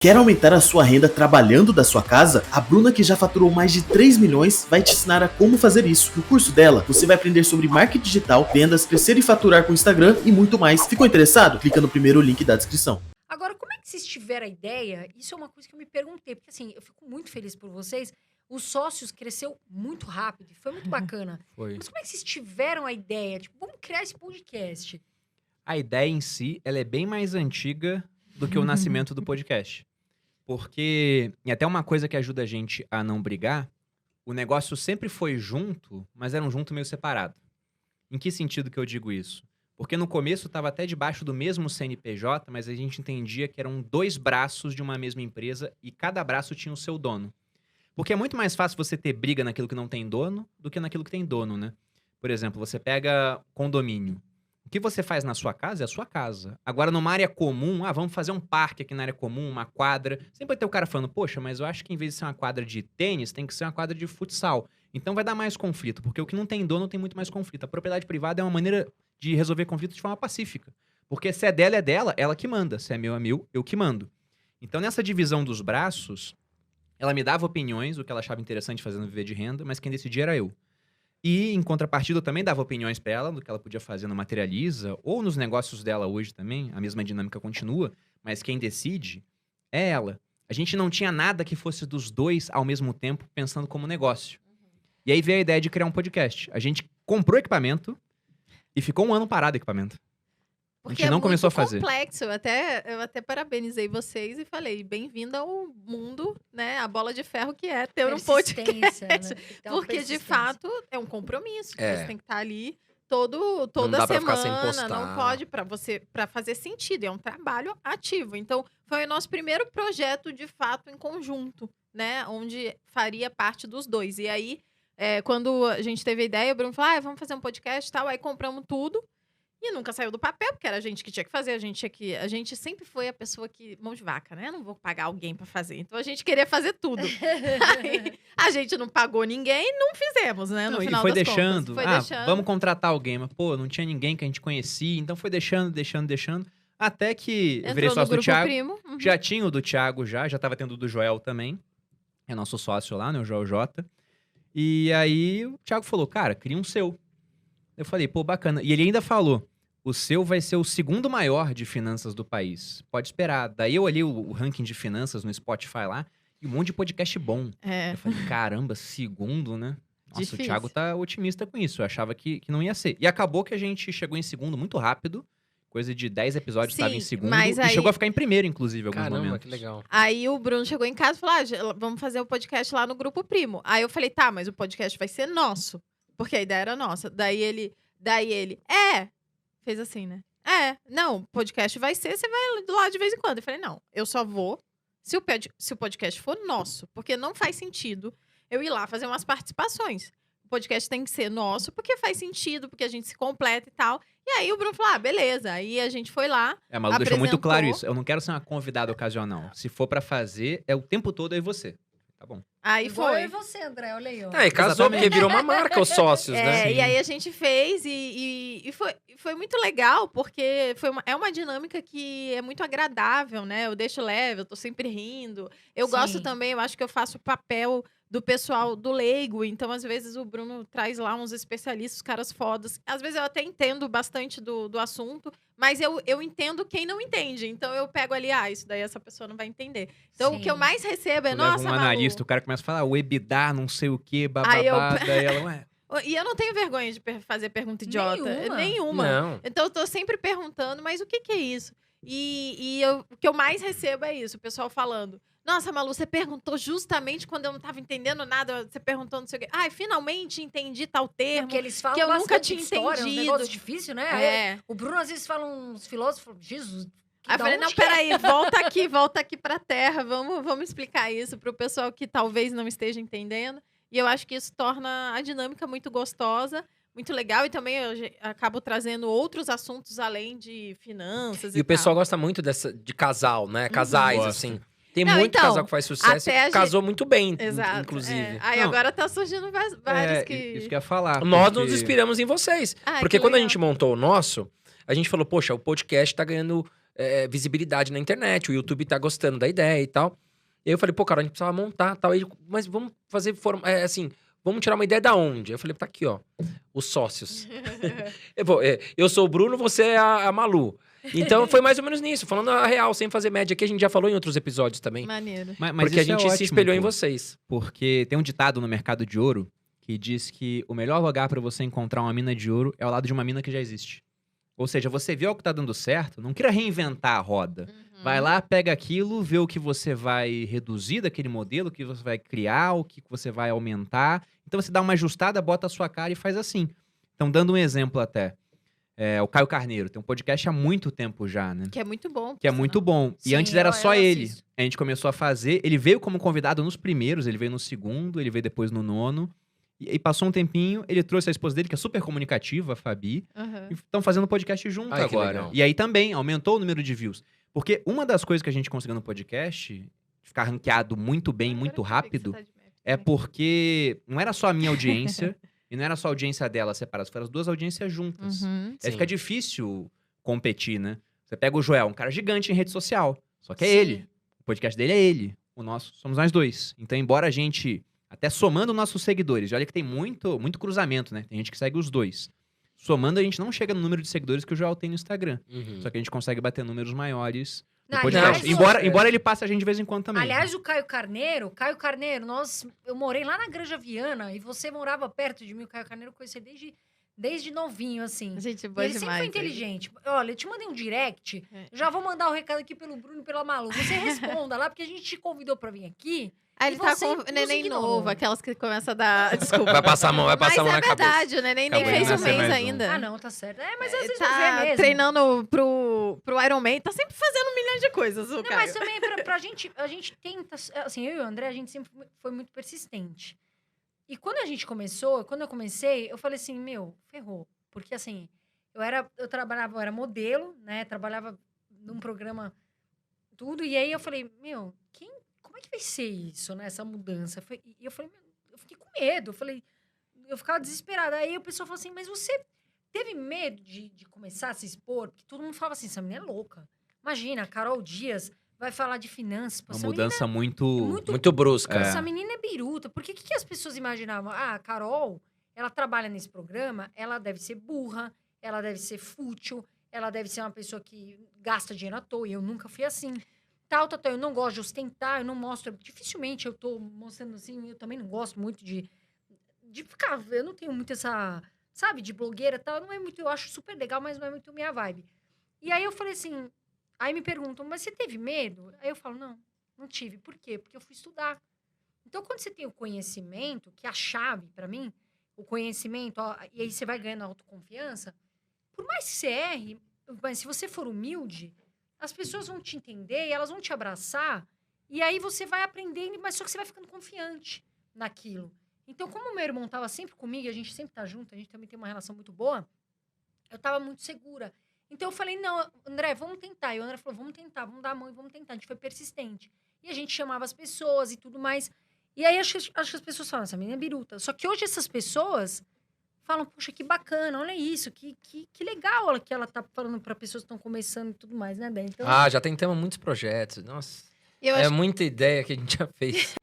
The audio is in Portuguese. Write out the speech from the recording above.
Quer aumentar a sua renda trabalhando da sua casa? A Bruna, que já faturou mais de 3 milhões, vai te ensinar a como fazer isso. No curso dela, você vai aprender sobre marketing digital, vendas, crescer e faturar com o Instagram e muito mais. Ficou interessado? Clica no primeiro link da descrição. Agora, como é que vocês tiveram a ideia? Isso é uma coisa que eu me perguntei, porque assim, eu fico muito feliz por vocês. Os sócios cresceu muito rápido, foi muito bacana. Foi. Mas como é que vocês tiveram a ideia? Tipo, vamos criar esse podcast. A ideia em si, ela é bem mais antiga do que o nascimento do podcast. Porque, e até uma coisa que ajuda a gente a não brigar, o negócio sempre foi junto, mas era um junto meio separado. Em que sentido que eu digo isso? Porque no começo estava até debaixo do mesmo CNPJ, mas a gente entendia que eram 2 braços de uma mesma empresa e cada braço tinha o seu dono. Porque é muito mais fácil você ter briga naquilo que não tem dono do que naquilo que tem dono, né? Por exemplo, você pega condomínio. O que você faz na sua casa é a sua casa. Agora, numa área comum, vamos fazer um parque aqui na área comum, uma quadra. Sempre vai ter o cara falando, poxa, mas eu acho que em vez de ser uma quadra de tênis, tem que ser uma quadra de futsal. Então vai dar mais conflito, porque o que não tem dono tem muito mais conflito. A propriedade privada é uma maneira de resolver conflitos de forma pacífica. Porque se é dela, ela que manda. Se é meu, eu que mando. Então, nessa divisão dos braços, ela me dava opiniões, o que ela achava interessante fazendo viver de renda, mas quem decidia era eu. E, em contrapartida, eu também dava opiniões pra ela do que ela podia fazer no Materializa, ou nos negócios dela hoje também, a mesma dinâmica continua, mas quem decide é ela. A gente não tinha nada que fosse dos dois ao mesmo tempo pensando como negócio. E aí veio a ideia de criar um podcast. A gente comprou equipamento e ficou 1 ano parado o equipamento. Porque a gente não começou a fazer. É complexo. Eu até parabenizei vocês e falei, bem-vindo ao mundo, né? A bola de ferro que é ter um podcast. Né? Porque, de fato, é um compromisso. É. Você tem que estar ali toda Não dá pra ficar sem semana. postar. Não pode para fazer sentido. É um trabalho ativo. Então, foi o nosso primeiro projeto, de fato, em conjunto, né? Onde faria parte dos dois. E aí, quando a gente teve a ideia, o Bruno falou, vamos fazer um podcast e tal. Aí compramos tudo. E nunca saiu do papel, porque era a gente que tinha que fazer. A gente sempre foi a pessoa que... Mão de vaca, né? Eu não vou pagar alguém pra fazer. Então, a gente queria fazer tudo. Aí, a gente não pagou ninguém e não fizemos, né? No final foi das deixando. contas. Foi deixando. Vamos contratar alguém. Mas, pô, não tinha ninguém que a gente conhecia. Então, foi deixando. Até que eu virei sócio do Thiago. Primo. Uhum. Já tinha o do Thiago, já tava tendo o do Joel também. É nosso sócio lá, né? O Joel J. E aí, o Thiago falou, cara, cria um seu. Eu falei, pô, bacana. E ele ainda falou, o seu vai ser o 2º maior de finanças do país. Pode esperar. Daí eu olhei o ranking de finanças no Spotify lá, e um monte de podcast bom. Eu falei, caramba, 2º, né? Nossa, Difícil. o Thiago tá otimista com isso. Eu achava que não ia ser. E acabou que a gente chegou em 2º muito rápido. Coisa de 10 episódios, estava em 2º. mas E aí... chegou a ficar em 1º, inclusive, em alguns Caramba, momentos. que legal. Aí o Bruno chegou em casa e falou, vamos fazer o podcast lá no Grupo Primo. Aí eu falei, tá, mas o podcast vai ser nosso. Porque a ideia era nossa. Daí ele, fez assim, né? Não, o podcast vai ser, você vai lá de vez em quando. Eu falei, não, eu só vou se o podcast for nosso. Porque não faz sentido eu ir lá fazer umas participações. O podcast tem que ser nosso, porque faz sentido, porque a gente se completa e tal. E aí o Bruno falou, beleza. Aí a gente foi lá, A Malu deixou muito claro apresentou. isso. Eu não quero ser uma convidada ocasional. Se for pra fazer, é o tempo todo eu e você. Tá bom. Aí Igual eu foi. e você, André, olha aí, ó. E casou, Exatamente. porque virou uma marca os sócios, né? Sim. E aí a gente fez e foi muito legal, porque é uma dinâmica que é muito agradável, né? Eu deixo leve, eu tô sempre rindo. Eu Sim. gosto também, eu acho que eu faço o papel do pessoal do leigo, então às vezes o Bruno traz lá uns especialistas, caras fodas. Às vezes eu até entendo bastante do assunto, mas eu entendo quem não entende. Então eu pego ali, isso daí essa pessoa não vai entender. Então o que eu Sim. mais recebo é, Tu leva nossa, um Malu. analista, o cara começa a falar, o EBITDA, não sei o quê, Aí eu- bababá. Daí ela, ué. E eu não tenho vergonha de fazer pergunta idiota. Nenhuma. Não. Então, eu tô sempre perguntando, mas o que é isso? O que eu mais recebo é isso, o pessoal falando. Nossa, Malu, você perguntou justamente quando eu não tava entendendo nada. Você perguntou não sei o quê. Finalmente entendi tal termo. Porque eles falam que eu nunca bastante tinha de história, entendido. uns negócios difíceis, né? Aí, o Bruno às vezes fala uns filósofos, Jesus. Aí eu falei, não, peraí, volta aqui pra terra. Vamos explicar isso pro pessoal que talvez não esteja entendendo. E eu acho que isso torna a dinâmica muito gostosa, muito legal. E também eu acabo trazendo outros assuntos além de finanças E o pessoal gosta muito de casal, né? Casais, Gosta. assim. Tem Não, muito então, casal que faz sucesso até e casou muito bem, Exato. inclusive. Aí Não. agora tá surgindo vários que... Isso que eu ia falar. Nós porque- nos inspiramos em vocês. Ai, Porque que quando a legal. gente montou o nosso, a gente falou, poxa, o podcast tá ganhando visibilidade na internet, o YouTube tá gostando da ideia e tal. E aí eu falei, pô, cara, a gente precisava montar tal. Aí, mas vamos fazer assim, vamos tirar uma ideia da onde? Eu falei, tá aqui, ó, os sócios. Eu sou o Bruno, você é a Malu. Então foi mais ou menos nisso, falando a real, sem fazer média, que a gente já falou em outros episódios também. Maneiro. Mas Porque a isso é gente se ótimo, espelhou em pô. vocês. Porque tem um ditado no mercado de ouro que diz que o melhor lugar pra você encontrar uma mina de ouro é ao lado de uma mina que já existe. Ou seja, você vê o que tá dando certo, não queira reinventar a roda. Vai lá, pega aquilo, vê o que você vai reduzir daquele modelo, o que você vai criar, o que você vai aumentar. Então você dá uma ajustada, bota a sua cara e faz assim. Então, dando um exemplo até. O Caio Carneiro tem um podcast há muito tempo já, né? Que é muito bom. Que é muito bom. E Sim, antes era só eu ele. assisto. A gente começou a fazer. Ele veio como convidado nos primeiros, ele veio no segundo, ele veio depois no nono. E passou um tempinho, ele trouxe a esposa dele, que é super comunicativa, a Fabi. Aham. E estão fazendo podcast junto Ai, que agora. legal. E aí também aumentou o número de views. Porque uma das coisas que a gente conseguiu no podcast, ficar ranqueado muito bem, muito rápido, é porque não era só a minha audiência e não era só a audiência dela separada, foram as duas audiências juntas. Uhum. Aí Sim. fica difícil competir, né? Você pega o Joel, um cara gigante em rede social, só que é Sim. ele. O podcast dele é ele. O nosso somos nós dois. Então, embora a gente, até somando nossos seguidores, e olha que tem muito cruzamento, né? Tem gente que segue os dois. Somando, a gente não chega no número de seguidores que o Joel tem no Instagram. Uhum. Só que a gente consegue bater números maiores no Não, podcast. aliás, Embora ele passe a gente de vez em quando também. Aliás, o Caio Carneiro, eu morei lá na Granja Viana e você morava perto de mim, o Caio Carneiro, eu conheci desde novinho, assim. Gente, E boa ele sempre demais. foi inteligente. Olha, eu te mandei um direct, É. já vou mandar o recado aqui pelo Bruno e pela Malu. Você responda lá, porque a gente te convidou pra vir aqui. Aí ele E tá você com nos o neném ignorou. novo, aquelas que começam a dar. Desculpa. Vai passar a mão, vai passar a mão Mas na é cabeça. verdade, o neném nem Acabou fez de um nascer mês mais um. ainda. Ah, não, tá certo. Mas às vezes não Tá vê mesmo. treinando pro Iron Man, tá sempre fazendo milhões de coisas, o Não, Caio. mas também pra gente, a gente tenta, assim, eu e o André, a gente sempre foi muito persistente. E quando eu comecei, eu falei assim, meu, ferrou. Porque assim, eu era modelo, né, trabalhava num programa, tudo, e aí eu falei, meu, como é que vai ser isso, né, essa mudança? E eu falei, meu, eu fiquei com medo, eu ficava desesperada. Aí o pessoal falou assim, mas você teve medo de começar a se expor? Porque todo mundo falava assim, essa menina é louca. Imagina, a Carol Dias vai falar de finanças. Pô, Uma essa mudança muito... Muito brusca. É. essa menina é biruta. Por que as pessoas imaginavam? Ah, a Carol, ela trabalha nesse programa, ela deve ser burra, ela deve ser fútil, ela deve ser uma pessoa que gasta dinheiro à toa. E eu nunca fui assim. Tal, eu não gosto de ostentar, eu não mostro... Dificilmente eu tô mostrando assim, eu também não gosto muito de ficar... Eu não tenho muito essa... Sabe, de blogueira e tal. Não é muito... Eu acho super legal, mas não é muito minha vibe. E aí eu falei assim... Aí me perguntam, mas você teve medo? Aí eu falo, não tive. Por quê? Porque eu fui estudar. Então, quando você tem o conhecimento, que é a chave para mim, o conhecimento, ó, e aí você vai ganhando autoconfiança, por mais que você erre, mas se você for humilde, as pessoas vão te entender e elas vão te abraçar, e aí você vai aprendendo, mas só que você vai ficando confiante naquilo. Então, como o meu irmão estava sempre comigo, e a gente sempre tá junto, a gente também tem uma relação muito boa, eu estava muito segura. Então, eu falei, não, André, vamos tentar. E o André falou, vamos tentar, vamos dar a mão e vamos tentar. A gente foi persistente. E a gente chamava as pessoas e tudo mais. E aí, acho que as pessoas falam, essa menina é biruta. Só que hoje essas pessoas falam, poxa, que bacana, olha isso, que legal que ela tá falando para pessoas que estão começando e tudo mais, né, Dé? Então, Já tentamos muitos projetos. Nossa, Eu é acho muita ideia que a gente já fez.